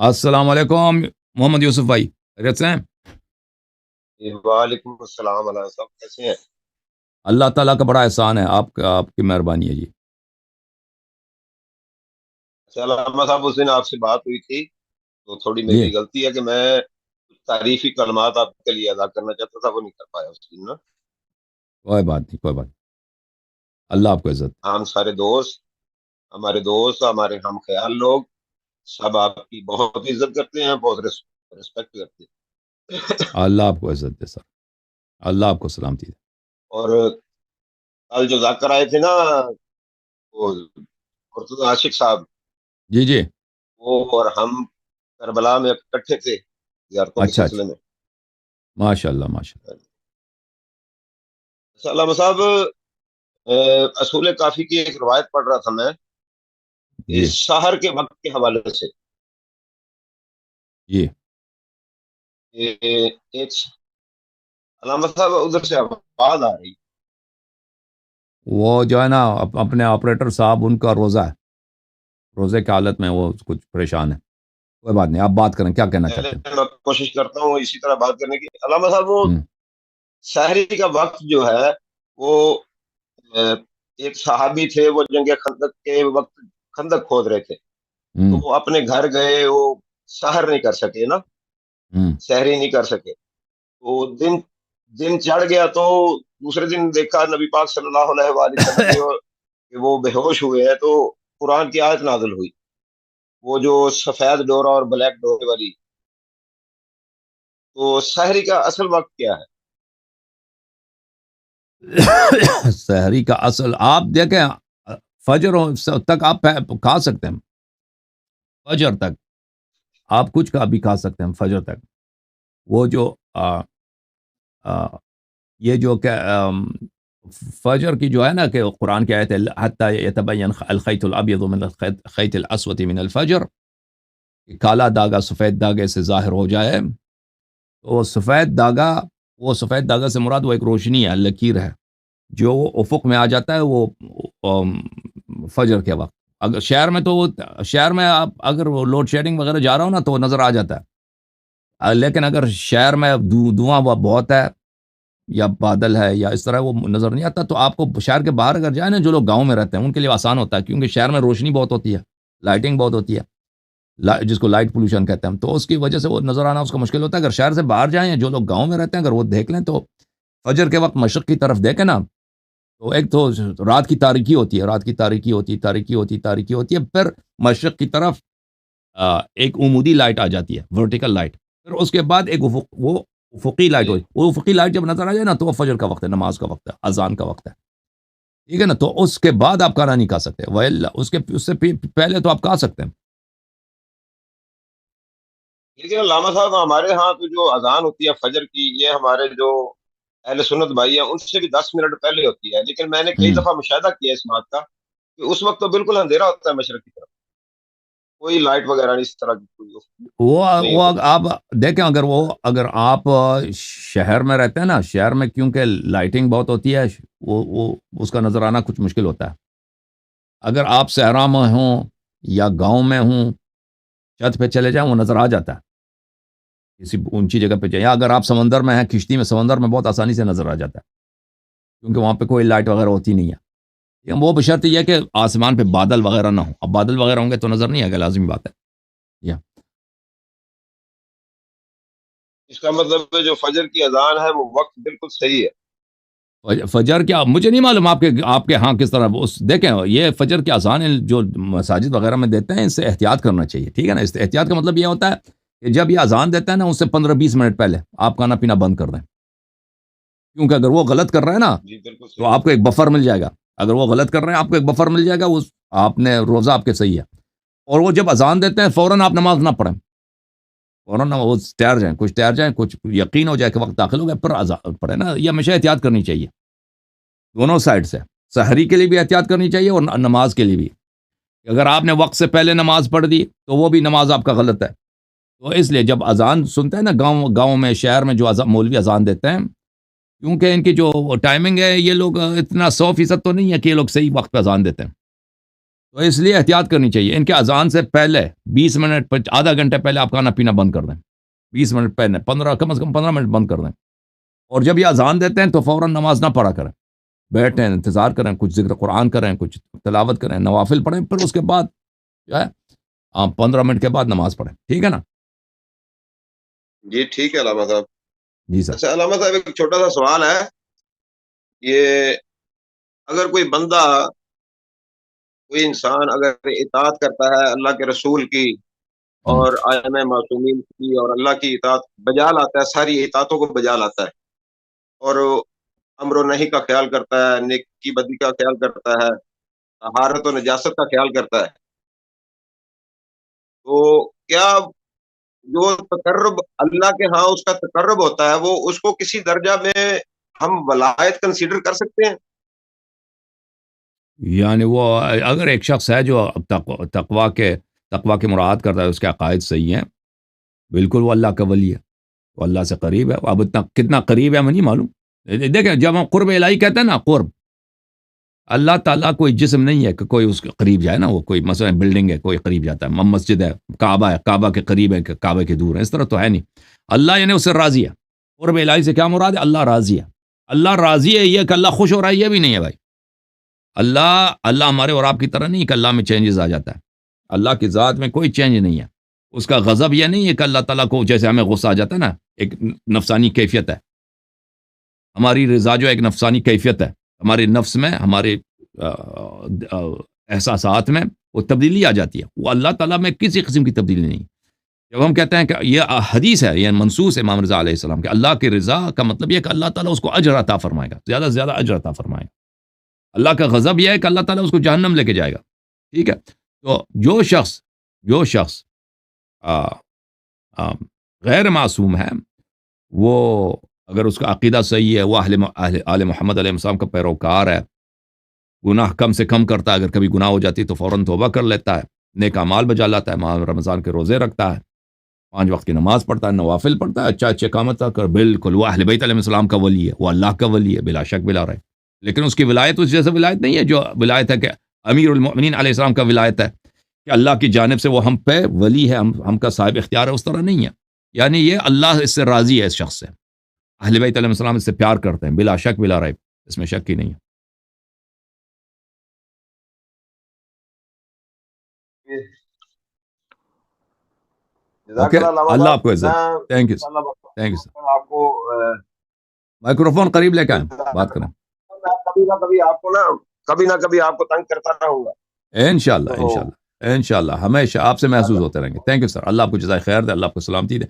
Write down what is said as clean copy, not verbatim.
السلام علیکم محمد یوسف بھائی، خیریت سے ہیں؟ جی، وعلیکم السلام علیہ صاحب، کیسے ہیں؟ اللہ تعالیٰ کا بڑا احسان ہے، آپ کی مہربانی ہے جی۔ اچھا علامہ صاحب، اس دن آپ سے بات ہوئی تھی تو تھوڑی جی میری غلطی ہے کہ میں کچھ تعریفی کلمات آپ کے لیے ادا کرنا چاہتا تھا، وہ نہیں کر پایا اس دن نا۔ کوئی بات نہیں، کوئی بات نہیں، اللہ آپ کو عزت ہم سارے دوست، ہمارے دوست، ہمارے ہم خیال لوگ سب آپ کی بہت عزت کرتے ہیں، بہت رسپیکٹ کرتے ہیں۔ اللہ آپ کو عزت دے سر، اللہ آپ کو سلامتی دے۔ اور کل جو ذاکر آئے تھے نا، وہ مرتضی عاشق صاحب، جی جی، وہ اور ہم کربلا میں اکٹھے تھے زیارتوں کے اچھا اچھا، سلسلے میں۔ ماشاء اللہ ماشاء اچھا علامہ صاحب، اصول کافی کی ایک روایت پڑھ رہا تھا میں، اللہ، اس جی سحر کے وقت کے حوالے سے جی، ایک علامہ صاحب ادھر سے آواز آ رہی وہ جو ہے نا اپنے آپریٹر صاحب ان کا روزہ ہے، روزے کی حالت میں وہ کچھ پریشان ہے۔ کوئی بات نہیں، آپ بات کریں، کیا کہنا پہلے چاہتے ہیں؟ میں کوشش کرتا ہوں اسی طرح بات کرنے کی۔ علامہ صاحب، وہ ہوں سحری کا وقت جو ہے وہ اہ، ایک صحابی تھے، وہ جنگ خندق کے وقت خندق کھود رہے تھے، تو ہوں وہ اپنے گھر گئے، وہ سحر نہیں کر سکے نا، ہوں سحری نہیں کر سکے، تو دن دن چڑھ گیا، تو دوسرے دن دیکھا نبی پاک صلی اللہ علیہ وآلہ وسلم نے کہ وہ بے ہوش ہوئے ہیں، تو قرآن کی آیت نازل ہوئی، وہ جو سفید ڈورا اور بلیک ڈورے والی۔ تو سحری کا اصل وقت کیا ہے؟ سحری کا اصل آپ دیکھیں، فجر تک آپ کھا سکتے ہیں، فجر تک آپ کچھ کا بھی کھا سکتے ہیں فجر تک۔ وہ جو آ، یہ جو کہ فجر کی جو ہے نا کہ قرآن کی آیت ہے حتی یتبین الخیط الابیض من الخیط الاسود من الفجر، کہ کالا داغا سفید داغے سے ظاہر ہو جائے، تو وہ سفید داغا سے مراد وہ ایک روشنی ہے، لکیر ہے، جو وہ افق میں آ جاتا ہے، وہ ام، فجر کے وقت۔ اگر شہر میں تو شہر میں آپ اگر وہ لوڈ شیڈنگ وغیرہ جا رہا ہو نا تو وہ نظر آ جاتا ہے، لیکن اگر شہر میں دھواں بہت ہے یا بادل ہے یا اس طرح وہ نظر نہیں آتا، تو آپ کو شہر کے باہر اگر جائیں نا، جو لوگ گاؤں میں رہتے ہیں ان کے لیے آسان ہوتا ہے، کیونکہ شہر میں روشنی بہت ہوتی ہے، لائٹنگ بہت ہوتی ہے، جس کو لائٹ پولوشن کہتے ہیں ہم، تو اس کی وجہ سے وہ نظر آنا اس کو مشکل ہوتا ہے۔ اگر شہر سے باہر جائیں، جو لوگ گاؤں میں رہتے ہیں اگر وہ دیکھ لیں تو فجر کے وقت مشرق کی طرف دیکھیں نا، تو ایک تو رات کی تاریکی ہوتی ہے، رات کی تاریکی ہوتی تاریکی ہوتی ہے، پھر مشرق کی طرف ایک عمودی لائٹ آ جاتی ہے، ورٹیکل لائٹ، پھر اس کے بعد ایک وہ افقی لائٹ جی، ہوئی، وہ افقی لائٹ جب نظر آ جائے نا تو وہ فجر کا وقت ہے، نماز کا وقت ہے، اذان کا وقت ہے، ٹھیک ہے نا؟ تو اس کے بعد آپ کھانا نہیں کھا سکتے، اس سے پہلے تو آپ کھا سکتے ہیں۔ لیکن علامہ صاحب، ہمارے ہاں تو جو اذان ہوتی ہے فجر کی، یہ ہمارے جو اہل سنت بھائی ہیں ان سے بھی 10 منٹ پہلے ہوتی ہے، لیکن میں نے کئی ہوں دفعہ مشاہدہ کیا اس بات کا کہ اس وقت تو بالکل اندھیرا ہوتا ہے مشرق کی طرف، کوئی لائٹ وغیرہ نہیں، اس طرح کی کوئی نہیں وہ ہوتی۔ آپ دیکھیں، اگر آپ شہر میں رہتے ہیں نا، شہر میں کیونکہ لائٹنگ بہت ہوتی ہے، وہ اس کا نظر آنا کچھ مشکل ہوتا ہے۔ اگر آپ صحرا میں ہوں یا گاؤں میں ہوں، چھت پہ چلے جائیں وہ نظر آ جاتا ہے، کسی اونچی جگہ پہ جائیں، یا اگر آپ سمندر میں ہیں کشتی میں، سمندر میں بہت آسانی سے نظر آ جاتا ہے، کیونکہ وہاں پہ کوئی لائٹ وغیرہ ہوتی نہیں ہے، وہ بشرط یہ ہے کہ آسمان پہ بادل وغیرہ نہ ہو، اب بادل وغیرہ ہوں گے تو نظر نہیں آئے گا، لازمی بات ہے۔ یا اس کا مطلب ہے جو فجر کی اذان ہے وہ وقت بالکل صحیح ہے۔ فجر کیا مجھے نہیں معلوم آپ کے ہاں کس طرح دیکھیں، یہ فجر کی اذان جو مساجد وغیرہ میں دیتے ہیں، اس سے احتیاط کرنا چاہیے، ٹھیک ہے نا؟ اس احتیاط کا مطلب یہ ہوتا ہے کہ جب یہ اذان دیتا ہے نا، اس سے 15-20 منٹ پہلے آپ کھانا پینا بند کر دیں، کیونکہ اگر وہ غلط کر رہے ہیں نا جی بالکل تو صحیح آپ کو ایک بفر مل جائے گا، اگر وہ غلط کر رہے ہیں آپ کو ایک بفر مل جائے گا، آپ نے روزہ آپ کے صحیح ہے، اور وہ جب اذان دیتے ہیں فوراً آپ نماز نہ پڑھیں، فوراً وہ ٹھہر جائیں، کچھ یقین ہو جائے کہ وقت داخل ہو گیا پھر اذان پڑھیں نا، یہ ہمیشہ احتیاط کرنی چاہیے دونوں سائڈ سے، سحری کے لیے بھی احتیاط کرنی چاہیے اور نماز کے لیے بھی۔ اگر آپ نے وقت سے پہلے نماز پڑھ دی تو وہ بھی نماز آپ کا غلط ہے، تو اس لیے جب اذان سنتے ہیں نا گاؤں گاؤں میں، شہر میں جو مولوی اذان دیتے ہیں، کیونکہ ان کی جو ٹائمنگ ہے، یہ لوگ اتنا 100% تو نہیں ہے کہ یہ لوگ صحیح وقت پہ اذان دیتے ہیں، تو اس لیے احتیاط کرنی چاہیے. ان کے اذان سے پہلے 20 منٹ آدھا گھنٹے پہلے آپ کھانا پینا بند کر دیں. 20 منٹ پہلے 15 کم از کم 15 منٹ بند کر دیں. اور جب یہ اذان دیتے ہیں تو فوراً نماز نہ پڑھا کریں. بیٹھیں, انتظار کریں, کچھ ذکر قرآن کریں, کچھ تلاوت کریں, نوافل پڑھیں, پھر اس کے بعد جو ہے آپ 15 منٹ کے بعد نماز پڑھیں. ٹھیک ہے نا؟ جی ٹھیک ہے علامہ صاحب. جی سر. اچھا علامہ صاحب ایک چھوٹا سا سوال ہے. یہ اگر کوئی بندہ کوئی انسان اگر اطاعت کرتا ہے اللہ کے رسول کی اور ائمہ معصومین کی اور اللہ کی اطاعت بجا لاتا ہے, ساری اطاعتوں کو بجا لاتا ہے, اور امر و نہی کا خیال کرتا ہے, نیکی بدی کا خیال کرتا ہے, طہارت و نجاست کا خیال کرتا ہے, تو کیا جو تقرب اللہ کے ہاں اس کا تقرب ہوتا ہے وہ اس کو کسی درجہ میں ہم ولایت کنسیڈر کر سکتے ہیں؟ یعنی وہ اگر ایک شخص ہے جو تقوا کے مراد کرتا ہے, اس کے عقائد صحیح ہیں, بالکل وہ اللہ کا ولی ہے, وہ اللہ سے قریب ہے. اب کتنا قریب ہے ہمیں نہیں معلوم. دیکھیں جب ہم قرب الہی کہتے ہیں نا, قرب اللہ تعالیٰ کوئی جسم نہیں ہے کہ کوئی اس کے قریب جائے نا. وہ کوئی مثلا بلڈنگ ہے, کوئی قریب جاتا ہے, مسجد ہے, کعبہ ہے, کعبہ کے قریب ہے کہ کعبہ کے دور ہے, اس طرح تو ہے نہیں. اللہ یعنی اس سے راضی ہے. قرب الہی سے کیا مراد ہے؟ اللہ راضی ہے. اللہ راضی ہے, یہ کہ اللہ خوش ہو رہا ہے یہ بھی نہیں ہے بھائی. اللہ ہمارے اور آپ کی طرح نہیں کہ اللہ میں چینجز آ جاتا ہے. اللہ کی ذات میں کوئی چینج نہیں ہے. اس کا غضب یہ نہیں ہے کہ اللہ تعالیٰ کو جیسے ہمیں غصہ آ جاتا ہے نا, ایک نفسانی کیفیت ہے. ہماری رضا جو ایک نفسانی کیفیت ہے, ہمارے نفس میں, ہمارے احساسات میں وہ تبدیلی آ جاتی ہے. وہ اللہ تعالیٰ میں کسی قسم کی تبدیلی نہیں. جب ہم کہتے ہیں کہ یہ حدیث ہے, یہ منصوص ہے امام رضا علیہ السلام کہ اللہ کی رضا کا مطلب یہ کہ اللہ تعالیٰ اس کو اجر عطا فرمائے گا, زیادہ سے زیادہ اجر عطا فرمائے گا. اللہ کا غضب یہ ہے کہ اللہ تعالیٰ اس کو جہنم لے کے جائے گا. ٹھیک ہے؟ تو جو شخص غیر معصوم ہے, وہ اگر اس کا عقیدہ صحیح ہے, وہ آل محمد علیہ السلام کا پیروکار ہے, گناہ کم سے کم کرتا ہے, اگر کبھی گناہ ہو جاتی تو فوراً توبہ کر لیتا ہے, نیک اعمال بجا لاتا ہے, ماہ رمضان کے روزے رکھتا ہے, 5 وقت کی نماز پڑھتا ہے, نوافل پڑھتا ہے, اچھے کامت کر, بالکل وہ اہل بیت علیہ السلام کا ولی ہے, وہ اللہ کا ولی ہے بلا شک بلا رہے. لیکن اس کی ولایت اس جیسے ولایت نہیں ہے جو ولایت ہے کہ امیر المؤمنین علیہ السلام کا ولایت ہے کہ اللہ کی جانب سے وہ ہم پہ ولی ہے, ہم کا صاحب اختیار ہے, اس طرح نہیں ہے. یعنی یہ اللہ اس سے راضی ہے, اس شخص سے. اہل بیت علیہ السلام اس سے پیار کرتے ہیں بلا شک بلا ریب, اس میں شک ہی نہیں ہے. اوکے, اللہ آپ کو عزت. Thank you thank you sir. آپ کو مائکروفون قریب لے کے آئیں, بات کریں. کبھی نہ کبھی آپ کو تنگ کرتا رہوں گا انشاءاللہ ہمیشہ آپ سے محسوس ہوتے رہیں گے. Thank you sir. اللہ آپ کو جزائے خیر دے, اللہ آپ کو سلامتی دے.